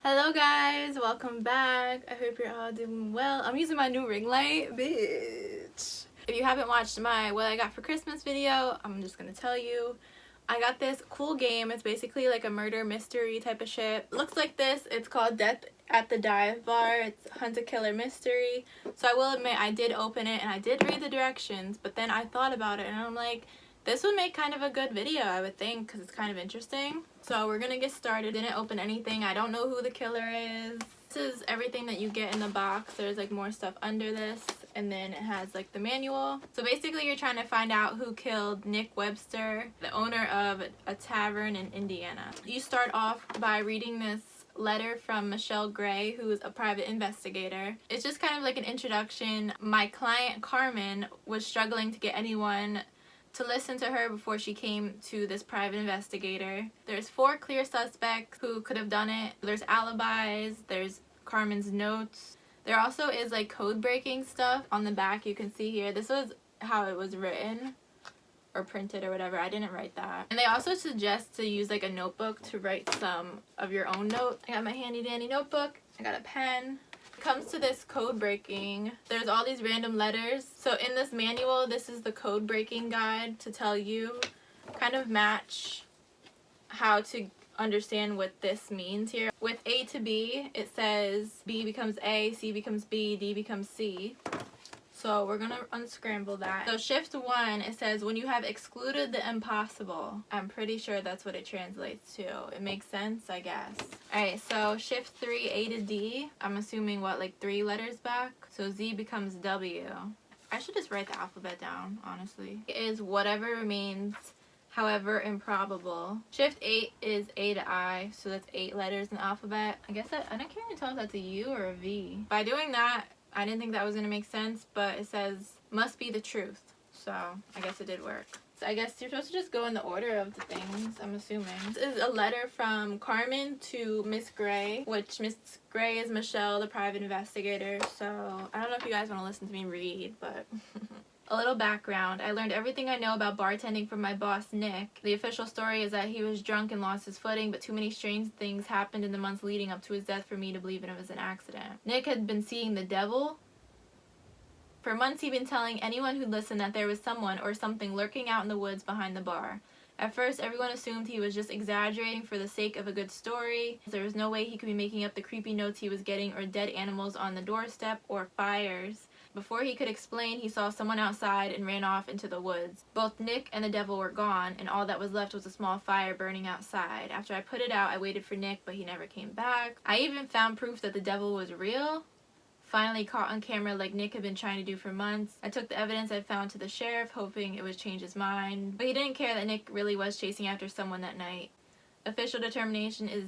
Hello guys, welcome back. I hope you're all doing well. I'm using my new ring light, bitch. If you haven't watched my what I got for Christmas video, I'm just gonna tell you. I got this cool game. It's basically like a murder mystery type of shit. It looks like this. It's called Death at the Dive Bar. It's Hunt a Killer Mystery. So I will admit I did open it and I did read the directions, but then I thought about it and I'm like, this would make kind of a good video, I would think, because it's kind of interesting. So we're gonna get started. Didn't open anything. I don't know who the killer is. This is everything that you get in the box. There's like more stuff under this, and then it has like the manual. So basically you're trying to find out who killed Nick Webster, the owner of a tavern in Indiana. You start off by reading this letter from Michelle Gray, who is a private investigator. It's just kind of like an introduction. My client Carmen was struggling to get anyone to listen to her before she came to this private investigator. There's 4 clear suspects who could have done it. There's alibis, there's Carmen's notes. There also is like code breaking stuff on the back. You can see here. This was how it was written or printed or whatever. I didn't write that. And they also suggest to use like a notebook to write some of your own notes. I got my handy dandy notebook. I got a pen. Comes to this code breaking, there's all these random letters. So in this manual, this is the code breaking guide to tell you, kind of match how to understand what this means here. With A to B, it says B becomes A, C becomes B, D becomes C. So we're gonna unscramble that. So shift 1, it says when you have excluded the impossible. I'm pretty sure that's what it translates to. It makes sense, I guess. Alright, so shift 3, A to D. I'm assuming what, like 3 letters back? So Z becomes W. I should just write the alphabet down, honestly. It is whatever remains, however improbable. Shift 8 is A to I, so that's 8 letters in the alphabet. I guess I can't even tell if that's a U or a V. By doing that, I didn't think that was going to make sense, but it says, must be the truth. So, I guess it did work. So I guess you're supposed to just go in the order of the things, I'm assuming. This is a letter from Carmen to Miss Gray, which Miss Gray is Michelle, the private investigator. So, I don't know if you guys want to listen to me read, but... A little background. I learned everything I know about bartending from my boss, Nick. The official story is that he was drunk and lost his footing, but too many strange things happened in the months leading up to his death for me to believe it was an accident. Nick had been seeing the devil. For months he'd been telling anyone who'd listen that there was someone or something lurking out in the woods behind the bar. At first, everyone assumed he was just exaggerating for the sake of a good story. There was no way he could be making up the creepy notes he was getting or dead animals on the doorstep or fires. Before he could explain, he saw someone outside and ran off into the woods. Both Nick and the devil were gone, and all that was left was a small fire burning outside. After I put it out, I waited for Nick, but he never came back. I even found proof that the devil was real. Finally caught on camera like Nick had been trying to do for months. I took the evidence I found to the sheriff, hoping it would change his mind. But he didn't care that Nick really was chasing after someone that night. Official determination is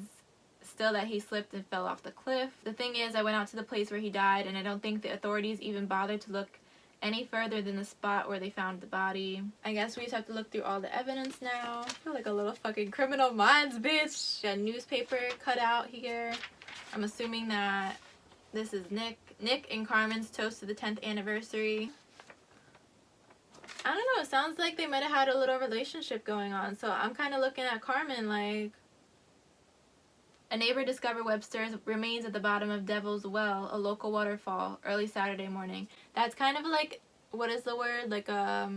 still that he slipped and fell off the cliff. The thing is, I went out to the place where he died, and I don't think the authorities even bothered to look any further than the spot where they found the body. I guess we just have to look through all the evidence now. I feel like a little fucking Criminal Minds, bitch. Got a newspaper cut out here. I'm assuming that this is Nick and Carmen's toast to the 10th anniversary. I don't know, it sounds like they might have had a little relationship going on, so I'm kind of looking at Carmen like... A neighbor discovered Webster's remains at the bottom of Devil's Well, a local waterfall, early Saturday morning. That's kind of like, what is the word? Like a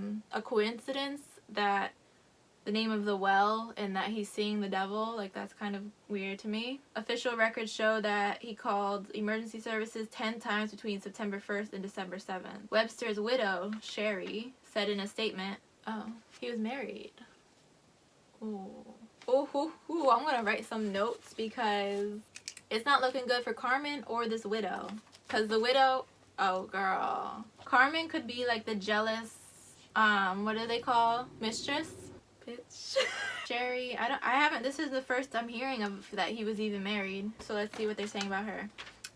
coincidence that the name of the well and that he's seeing the devil. Like, that's kind of weird to me. Official records show that he called emergency services 10 times between September 1st and December 7th. Webster's widow, Sherry, said in a statement, oh, he was married. Ooh. Ooh, I'm gonna write some notes because it's not looking good for Carmen or this widow. Because the widow, oh girl. Carmen could be like the jealous, what do they call? Mistress? Bitch. Sherry, this is the first I'm hearing of that he was even married. So let's see what they're saying about her.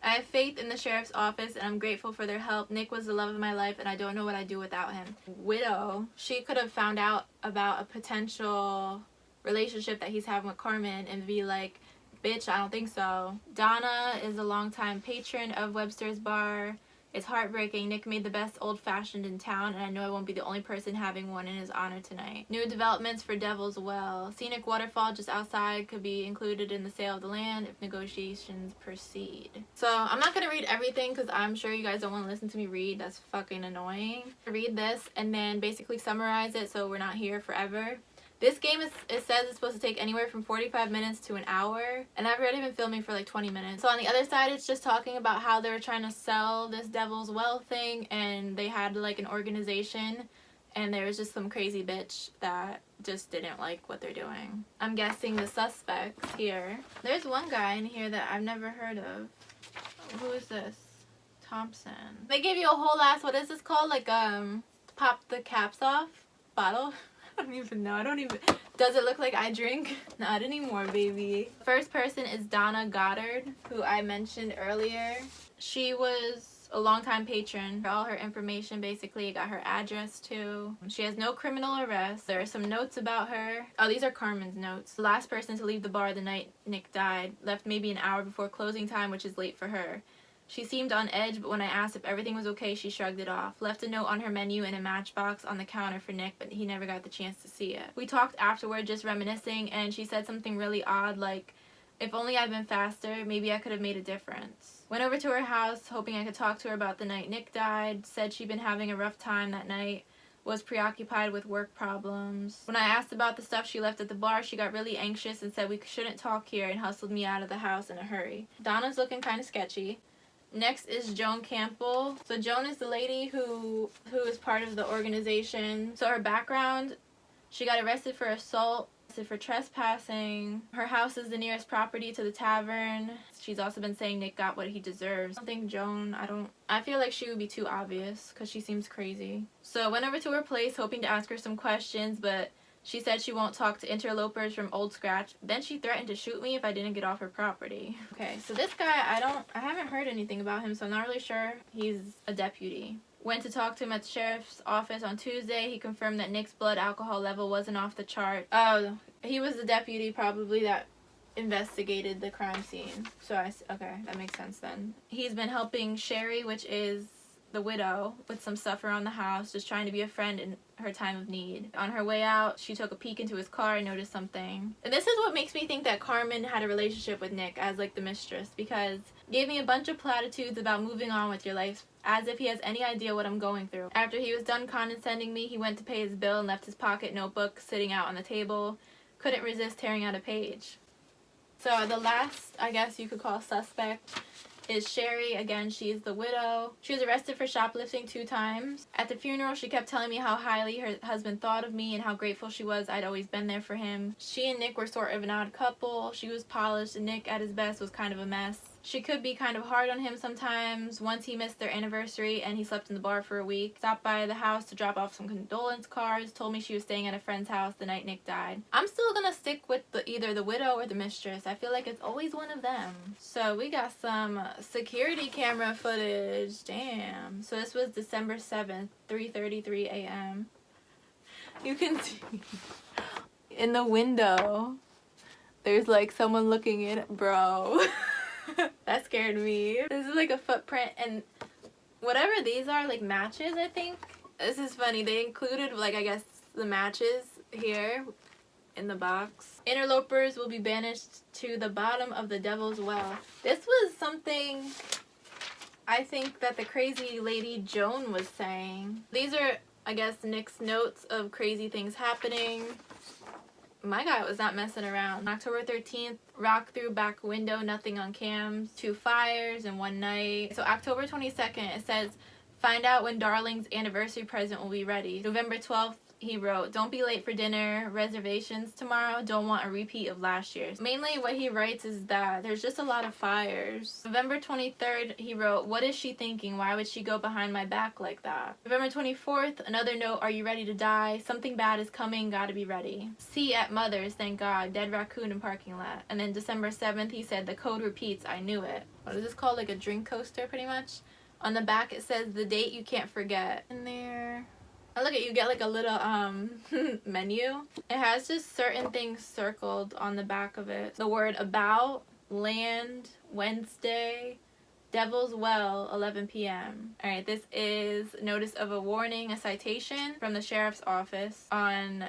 I have faith in the sheriff's office and I'm grateful for their help. Nick was the love of my life and I don't know what I'd do without him. Widow, she could have found out about a potential relationship that he's having with Carmen and be like, bitch, I don't think so. Donna is a longtime patron of Webster's Bar. It's heartbreaking. Nick made the best old-fashioned in town, and I know I won't be the only person having one in his honor tonight. New developments for Devil's Well. Scenic waterfall just outside could be included in the sale of the land if negotiations proceed. So I'm not going to read everything because I'm sure you guys don't want to listen to me read. That's fucking annoying. Read this and then basically summarize it so we're not here forever. This game, it says it's supposed to take anywhere from 45 minutes to an hour, and I've already been filming for like 20 minutes. So on the other side, it's just talking about how they were trying to sell this Devil's Well thing, and they had like an organization, and there was just some crazy bitch that just didn't like what they're doing. I'm guessing the suspects here. There's one guy in here that I've never heard of. Who is this? Thompson. They gave you a whole ass, what is this called? Like, pop the caps off bottle? I don't even know. I don't even... Does it look like I drink? Not anymore, baby. First person is Donna Goddard, who I mentioned earlier. She was a longtime patron. All her information, basically, got her address too. She has no criminal arrests. There are some notes about her. Oh, these are Carmen's notes. The last person to leave the bar the night Nick died. Left maybe an hour before closing time, which is late for her. She seemed on edge, but when I asked if everything was okay, she shrugged it off. Left a note on her menu and a matchbox on the counter for Nick, but he never got the chance to see it. We talked afterward, just reminiscing, and she said something really odd, like, if only I'd been faster, maybe I could have made a difference. Went over to her house, hoping I could talk to her about the night Nick died. Said she'd been having a rough time that night. Was preoccupied with work problems. When I asked about the stuff she left at the bar, she got really anxious and said we shouldn't talk here and hustled me out of the house in a hurry. Donna's looking kind of sketchy. Next is Joan Campbell. So Joan is the lady who is part of the organization. So her background, she got arrested for assault, for trespassing. Her house is the nearest property to the tavern. She's also been saying Nick got what he deserves. I don't think Joan, I feel like she would be too obvious because she seems crazy. So went over to her place hoping to ask her some questions, but she said she won't talk to interlopers from Old Scratch. Then she threatened to shoot me if I didn't get off her property. Okay, so this guy, I haven't heard anything about him, so I'm not really sure. He's a deputy. Went to talk to him at the sheriff's office on Tuesday. He confirmed that Nick's blood alcohol level wasn't off the chart. Oh, he was the deputy probably that investigated the crime scene. So okay, that makes sense then. He's been helping Sherry, which is the widow, with some stuff around the house, just trying to be a friend in her time of need. On her way out, she took a peek into his car and noticed something. And this is what makes me think that Carmen had a relationship with Nick as like the mistress, because gave me a bunch of platitudes about moving on with your life, as if he has any idea what I'm going through. After he was done condescending me, he went to pay his bill and left his pocket notebook sitting out on the table. Couldn't resist tearing out a page. So the last, I guess you could call suspect, is Sherry. Again, she's the widow. She was arrested for shoplifting 2 times. At the funeral, she kept telling me how highly her husband thought of me and how grateful she was I'd always been there for him. She and Nick were sort of an odd couple. She was polished and Nick at his best was kind of a mess. She could be kind of hard on him sometimes. Once he missed their anniversary and he slept in the bar for a week. Stopped by the house to drop off some condolence cards. Told me she was staying at a friend's house the night Nick died. I'm still gonna stick with either the widow or the mistress. I feel like it's always one of them. So we got some security camera footage. Damn. So this was December 7th, 3:33 a.m. You can see in the window there's like someone looking in. Bro. That scared me. This is like a footprint, and whatever these are, like matches, I think. This is funny. They included, like, I guess the matches here in the box. Interlopers will be banished to the bottom of the Devil's Well. This was something I think that the crazy lady Joan was saying. These are, I guess, Nick's notes of crazy things happening. My guy was not messing around. October 13th, rock through back window, nothing on cams, 2 fires in 1 night. So October 22nd, it says, find out when Darling's anniversary present will be ready. November 12th, he wrote, don't be late for dinner, reservations tomorrow, don't want a repeat of last year's. Mainly what he writes is that there's just a lot of fires. November 23rd, he wrote, what is she thinking? Why would she go behind my back like that? November 24th, another note, are you ready to die? Something bad is coming, gotta be ready. See at Mother's, thank God, dead raccoon in parking lot. And then December 7th, he said, the code repeats, I knew it. What is this called? Like a drink coaster, pretty much? On the back, it says, the date you can't forget. In there... Oh, look at, you get like a little menu. It has just certain things circled on the back of it. The word about, land, Wednesday, Devil's Well, 11 p.m. Alright, this is notice of a warning, a citation from the sheriff's office on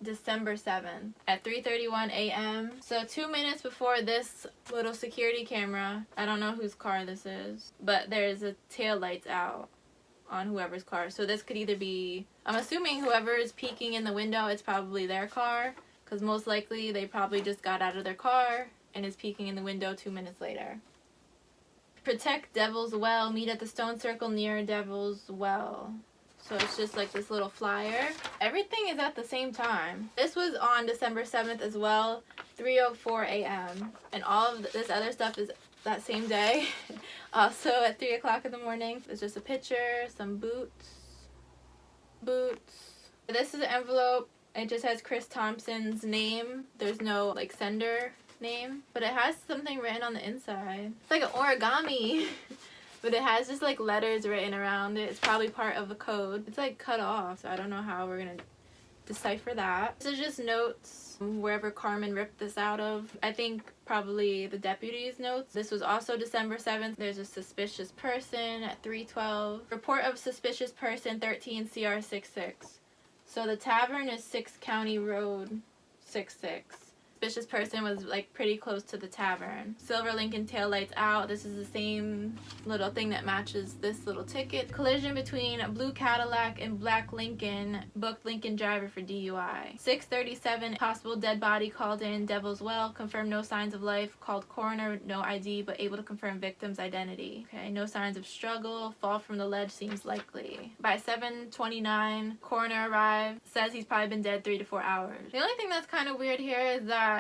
December 7th at 3:31 a.m. So 2 minutes before this little security camera, I don't know whose car this is, but there's a tail lights out on whoever's car. So this could either be, I'm assuming whoever is peeking in the window, it's probably their car, because most likely they probably just got out of their car and is peeking in the window 2 minutes later. Protect Devil's Well. Meet at the stone circle near Devil's Well. So it's just like this little flyer. Everything is at the same time. This was on December 7th as well, 3:04 a.m. And all of this other stuff is that same day. Also at 3 o'clock in the morning. It's just a picture, some boots. This is an envelope. It just has Chris Thompson's name. There's no like sender name, but it has something written on the inside. It's like an origami. But it has just like letters written around it. It's probably part of the code. It's like cut off, so I don't know how we're gonna decipher that. This is just notes wherever Carmen ripped this out of. I think probably the deputy's notes. This was also December 7th. There's a suspicious person at 3:12. Report of suspicious person 13 CR 66. So the tavern is 6 County Road 66. Suspicious person was like pretty close to the tavern. Silver Lincoln taillights out. This is the same little thing that matches this little ticket. Collision between a blue Cadillac and black Lincoln. Booked Lincoln driver for DUI. 6:37 possible dead body called in Devil's Well. Confirmed no signs of life. Called coroner, no ID, but able to confirm victim's identity. Okay, no signs of struggle. Fall from the ledge seems likely. By 7:29 coroner arrived. Says he's probably been dead 3 to 4 hours. The only thing that's kind of weird here is that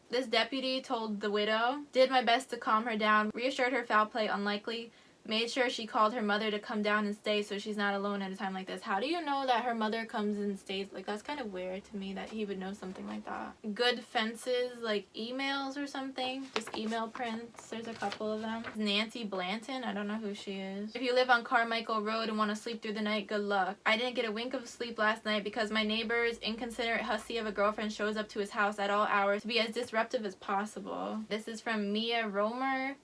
this deputy told the widow, did my best to calm her down, reassured her foul play unlikely, made sure she called her mother to come down and stay so she's not alone at a time like this. How do you know that her mother comes and stays? Like, that's kind of weird to me that he would know something like that. Good fences, like emails or something. Just email prints. There's a couple of them. Nancy Blanton. I don't know who she is. If you live on Carmichael Road and want to sleep through the night, good luck. I didn't get a wink of sleep last night because my neighbor's inconsiderate hussy of a girlfriend shows up to his house at all hours to be as disruptive as possible. This is from Mia Romer.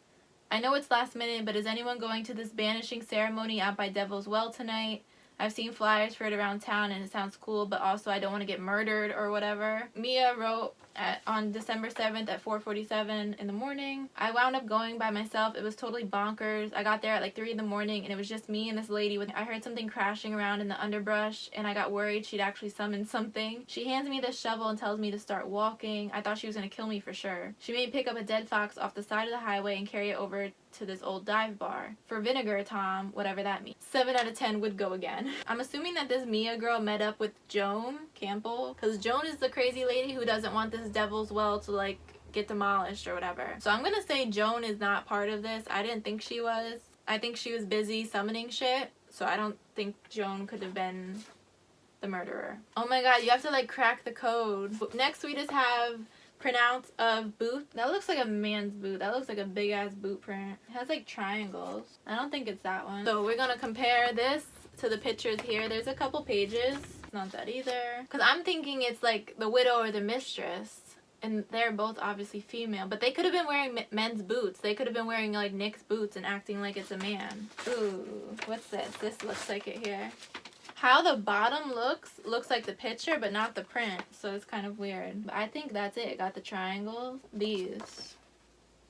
I know it's last minute, but is anyone going to this banishing ceremony out by Devil's Well tonight? I've seen flyers for it around town and it sounds cool, but also I don't want to get murdered or whatever. Mia wrote on December 7th at 4:47 in the morning. I wound up going by myself. It was totally bonkers. I got there at like 3 in the morning and it was just me and this lady. I heard something crashing around in the underbrush and I got worried she'd actually summoned something. She hands me this shovel and tells me to start walking. I thought she was going to kill me for sure. She made me pick up a dead fox off the side of the highway and carry it over to this old dive bar. For vinegar, Tom, whatever that means. 7 out of 10 would go again. I'm assuming that this Mia girl met up with Joan Campbell, because Joan is the crazy lady who doesn't want this Devil's Well to like get demolished or whatever. So I'm gonna say Joan is not part of this. I didn't think she was. I think she was busy summoning shit, so I don't think Joan could have been the murderer. Oh my god, you have to like crack the code. Next we just have pronounce of boot. That looks like a man's boot. That looks like a big ass boot print. It has like triangles. I don't think it's that one. So we're gonna compare this to the pictures here. There's a couple pages. It's not that either. Because I'm thinking it's like the widow or the mistress. And they're both obviously female. But they could have been wearing men's boots. They could have been wearing like Nick's boots and acting like it's a man. Ooh, what's this? This looks like it here. How the bottom looks like the picture but not the print, so it's kind of weird. But I think that's it. Got the triangles. These.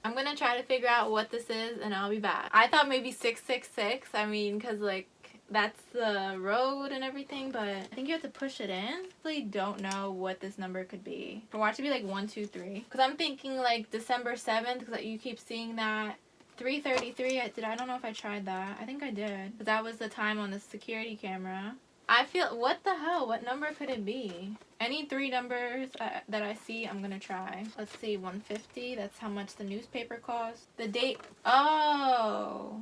I'm gonna try to figure out what this is and I'll be back. I thought maybe 666. I mean, because like that's the road and everything, but I think you have to push it in. I really don't know what this number could be. For watch to be like 1, 2, 3. Because I'm thinking like December 7th, because you keep seeing that. 3:33. I don't know if I tried that. I think I did. But that was the time on the security camera. I feel, what the hell? What number could it be? Any 3 numbers that I see, I'm gonna try. Let's see, 150. That's how much the newspaper costs. The date. Oh.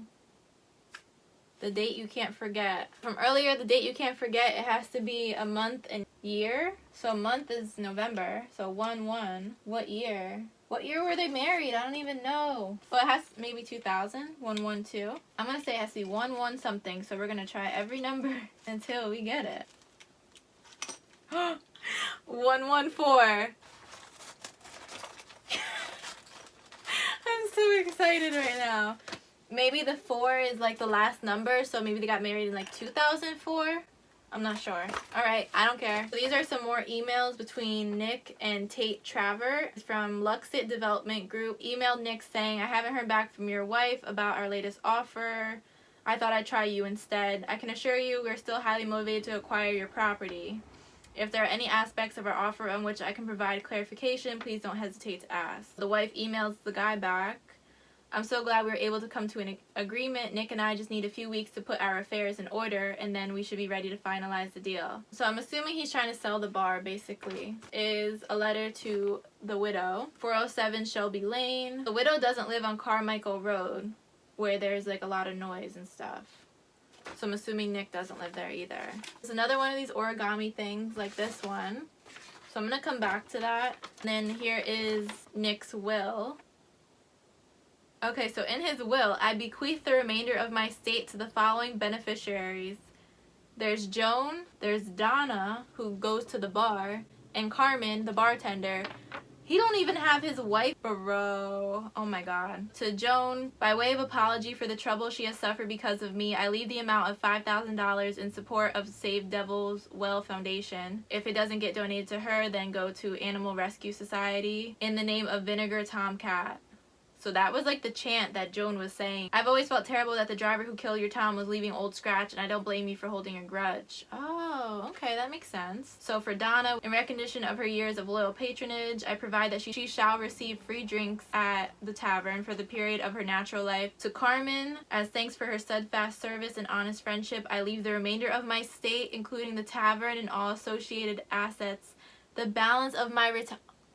The date you can't forget. From earlier, the date you can't forget, it has to be a month and year. So month is November. So 1/1. What year? What year were they married? I don't even know. Well, it has maybe 2000. 112. I'm going to say it has to be 11 something. So we're going to try every number until we get it. 114. I'm so excited right now. Maybe the 4 is like the last number, so maybe they got married in like 2004. I'm not sure. Alright, I don't care. So these are some more emails between Nick and Tate Traver from Luxit Development Group. Emailed Nick saying, I haven't heard back from your wife about our latest offer. I thought I'd try you instead. I can assure you we're still highly motivated to acquire your property. If there are any aspects of our offer on which I can provide clarification, please don't hesitate to ask. The wife emails the guy back. I'm so glad we were able to come to an agreement. Nick and I just need a few weeks to put our affairs in order, and then we should be ready to finalize the deal. So I'm assuming he's trying to sell the bar, basically. Is a letter to the widow. 407 Shelby Lane. The widow doesn't live on Carmichael Road, where there's like a lot of noise and stuff. So I'm assuming Nick doesn't live there either. There's another one of these origami things, like this one. So I'm going to come back to that. And then here is Nick's will. Okay, so in his will, I bequeath the remainder of my estate to the following beneficiaries. There's Joan, there's Donna, who goes to the bar, and Carmen, the bartender. He don't even have his wife, bro. Oh my god. To Joan, by way of apology for the trouble she has suffered because of me, I leave the amount of $5,000 in support of Save Devil's Well Foundation. If it doesn't get donated to her, then go to Animal Rescue Society in the name of Vinegar Tomcat. So that was like the chant that Joan was saying. I've always felt terrible that the driver who killed your Tom was leaving Old Scratch, and I don't blame you for holding a grudge. Oh, okay, that makes sense. So for Donna, in recognition of her years of loyal patronage, I provide that she shall receive free drinks at the tavern for the period of her natural life. To Carmen, as thanks for her steadfast service and honest friendship, I leave the remainder of my estate, including the tavern and all associated assets, the balance of my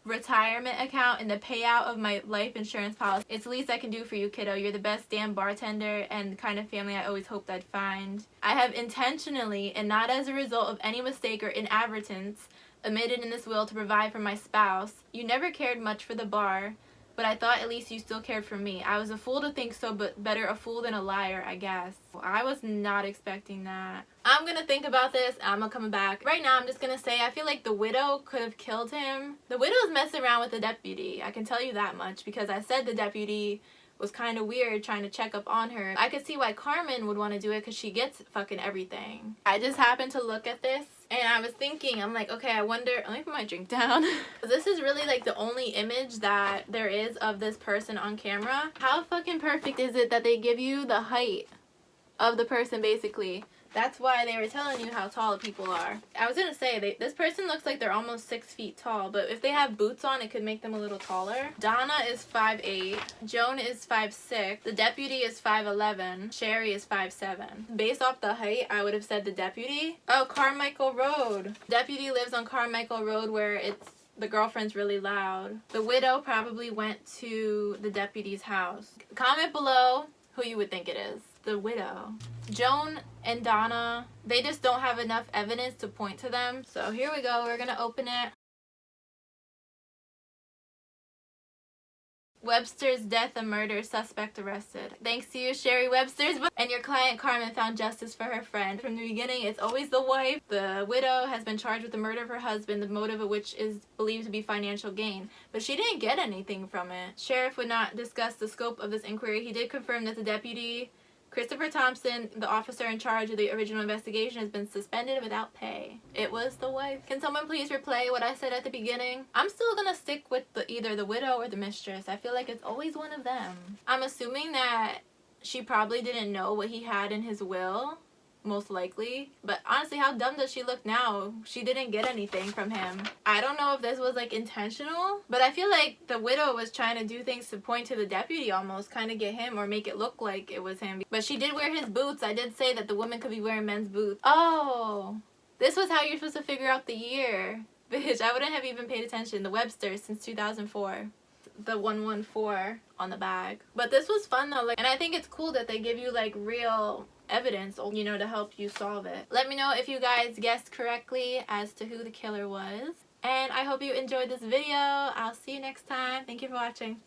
retirement account, and the payout of my life insurance policy. It's the least I can do for you, kiddo. You're the best damn bartender and the kind of family I always hoped I'd find. I have intentionally, and not as a result of any mistake or inadvertence, omitted in this will to provide for my spouse. You never cared much for the bar, but I thought at least you still cared for me. I was a fool to think so, but better a fool than a liar, I guess. I was not expecting that. I'm gonna think about this, and I'm gonna come back. Right now, I'm just gonna say I feel like the widow could have killed him. The widow's messing around with the deputy. I can tell you that much, because I said the deputy was kind of weird trying to check up on her. I could see why Carmen would want to do it, because she gets fucking everything. I just happened to look at this, and I was thinking, I'm like, okay, I wonder, let me put my drink down. This is really like the only image that there is of this person on camera. How fucking perfect is it that they give you the height of the person, basically? That's why they were telling you how tall people are. I was gonna say, this person looks like they're almost 6 feet tall, but if they have boots on, it could make them a little taller. Donna is 5'8". Joan is 5'6". The deputy is 5'11". Sherry is 5'7". Based off the height, I would have said the deputy. Oh, Carmichael Road. Deputy lives on Carmichael Road, where the girlfriend's really loud. The widow probably went to the deputy's house. Comment below who you would think it is. The widow. Joan and Donna, they just don't have enough evidence to point to them. So here we go. We're gonna open it. Webster's death and murder, suspect arrested. Thanks to you, Sherry Webster's, and your client Carmen found justice for her friend. From the beginning, it's always the wife. The widow has been charged with the murder of her husband, the motive of which is believed to be financial gain. But she didn't get anything from it. Sheriff would not discuss the scope of this inquiry. He did confirm that the deputy, Christopher Thompson, the officer in charge of the original investigation, has been suspended without pay. It was the wife. Can someone please replay what I said at the beginning? I'm still gonna stick with either the widow or the mistress. I feel like it's always one of them. I'm assuming that she probably didn't know what he had in his will, most likely. But honestly, how dumb does she look now? She didn't get anything from him. I don't know if this was like intentional, but I feel like the widow was trying to do things to point to the deputy, almost kind of get him or make it look like it was him. But she did wear his boots. I did say that the woman could be wearing men's boots. Oh, this was how you're supposed to figure out the year. Bitch, I wouldn't have even paid attention. The Webster since 2004. The 114 on the bag. But this was fun though, and I think it's cool that they give you like real evidence, you know, to help you solve it. Let me know if you guys guessed correctly as to who the killer was, and I hope you enjoyed this video. I'll see you next time. Thank you for watching.